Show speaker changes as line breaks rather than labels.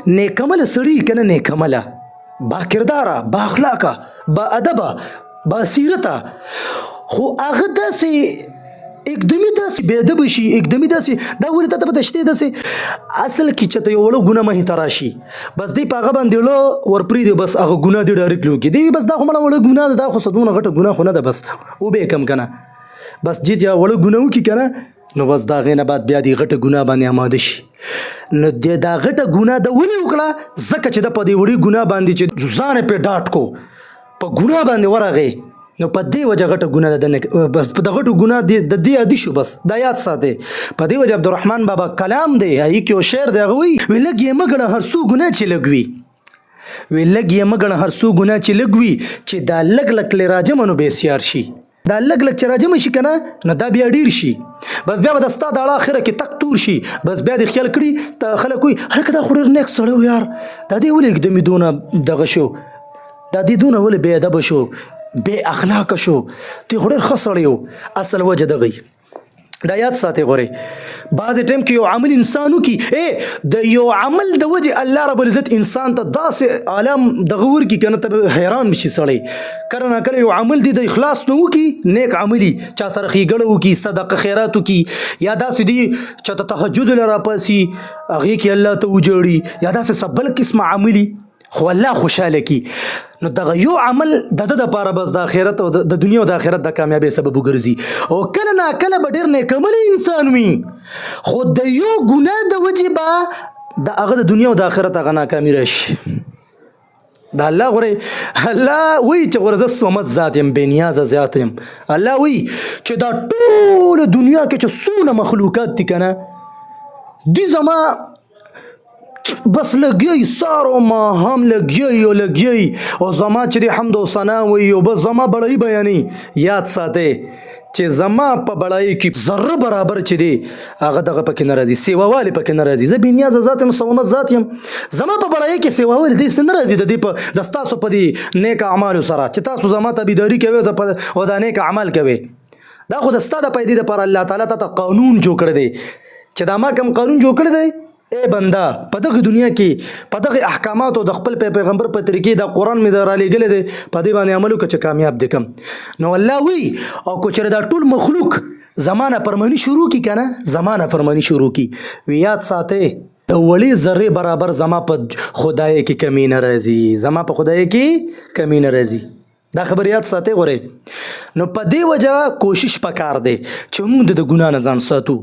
نیک عمله سړی کنه نیک عمله با کرداره با اخلاقه با ادبه با سیرته خو هغه داسې اقدمي داسې بې ادبه شي اقدمي داسې دا ولې ته پته شته داسې اصل کې چې ته یو وړه ګناه مخې ته راشي بس دی په هغه باندې زړه ورپرېږدي بس هغه ګناه دې ډایرکټ وکړي دی بس دا خو مړه وړه ګناه ده دا خو څه دونه غټه ګناه خو نه ده بس وبې کم که نه بس جیت یا وړه ګناه وکړي که نه نو بس د هغې نه بعد بیا دې غټه ګناه باندې اماده شي نو دا غټه ګناه ده ولې وکړه ځکه چې ده په دې وړې ګناه باندې چې ځان یې پرې ډاټ کو په ګناه باندې ورغې نو په دې وجه غټه ګناه ده د غټو ګناه د دې عادي شو بس دا یاد ساتئ په دې وجه عبدالرحمن بابا کلام دی هغې کې یو شعر دی هغه وایي لږ یې مه ګڼه هر څو ګناه چې لږ وي لږ یې مه ګڼه هر څو ګناه چې لږ وي چې دا لږ لږ ترې راجمه نو بېسیار شي دا لږ لږ چې راجمه شي که نه نو دا بیا ډېر شي بس بیا به د ستا د اړه اخره کې تک تور شي بس بیا دې خیال کړي ته خلک وایي هلکه دا خو ډېر نیک سړی و یار دا دې ولې اقدمي دونه دغه شو دا دې دونه ولې بې ادبه شو بې اخلاقه شو دی خو ډېر ښه سړی و اصل وجه دغه دا یاد ساتئ غورئ بعضې ټایم کې یو عمل انسان وکړي د یو عمل د وجې الله رب العزت انسان ته داسې عالم دغه ورکړي که نه ته حیران بشي سړی کله ناکله یو عمل دی د اخلاص نه وکړي نیک عملي چا سره ښېګڼه وکړي صدقه خیرات وکړي یا داسې دی چې ته تهجد له راپاسي هغې کې الله ته وجړي یا داسې څه بل قسمه عملي خو الله خوشحاله کی نو دغه یو عمل د ده دپاره بس د آخرت او د دنیا او د آخرت د کامیابۍ سبب وګرځي او کله ناکله به ډېر نیکعملی انسان وي خو د یو ګناه د وجې به د هغه د دنیا او د آخرت هغه ناکامي راشي د الله غورې الله وایي چې غوره زه صمد ذات یم بې نیازه ذات یم الله وایي چې دا ټوله دنیا کې چې څونه مخلوقات دي که نه دي زما بس لګیای سار او ماښام لګیای او لګیای او زما چې دی حمد او ثنا وایي او بس زما بړایي بیانوي یاد ساتئ چې زما په بړایي کې ذره برابر چې دی هغه دغه پکې نه راځي سیواوالی پکې نه راځي زه بېنیازه ذات یم صمد ذات یم زما په بړایي کې سیواوالی داسې نه راځي د ستاسو په دې نیک اعمالو سره چې تاسو زما تابعداري کوئ او دا نیک عمل کوئ دا خو د ستا د پیدې دپاره الله تعالی ته قانون جوړ کړی دی چې دا ما کوم قانون جوړ کړی دی ای بنده په دغه دنیا کې په دغه احکاماتو د خپل پیغمبر په طریقې دا قرآن مې رالیږلی دی په دې باندې عمل وکړه چې کامیاب دې کړم نو الله وایي او که چېرې دا ټول مخلوق زما نافرماني شروع کړي که نه زما نافرماني شروع کړي وی یاد ساتئ د وړې ذرې برابر زما په خدای کې کمی نه راځي زما په خدای کې کمی نه راځي دا خبر یاد ساتئ غورئ نو په دې وجه کوشش پکار دی چې موږ د ګناه نه ځان ساتو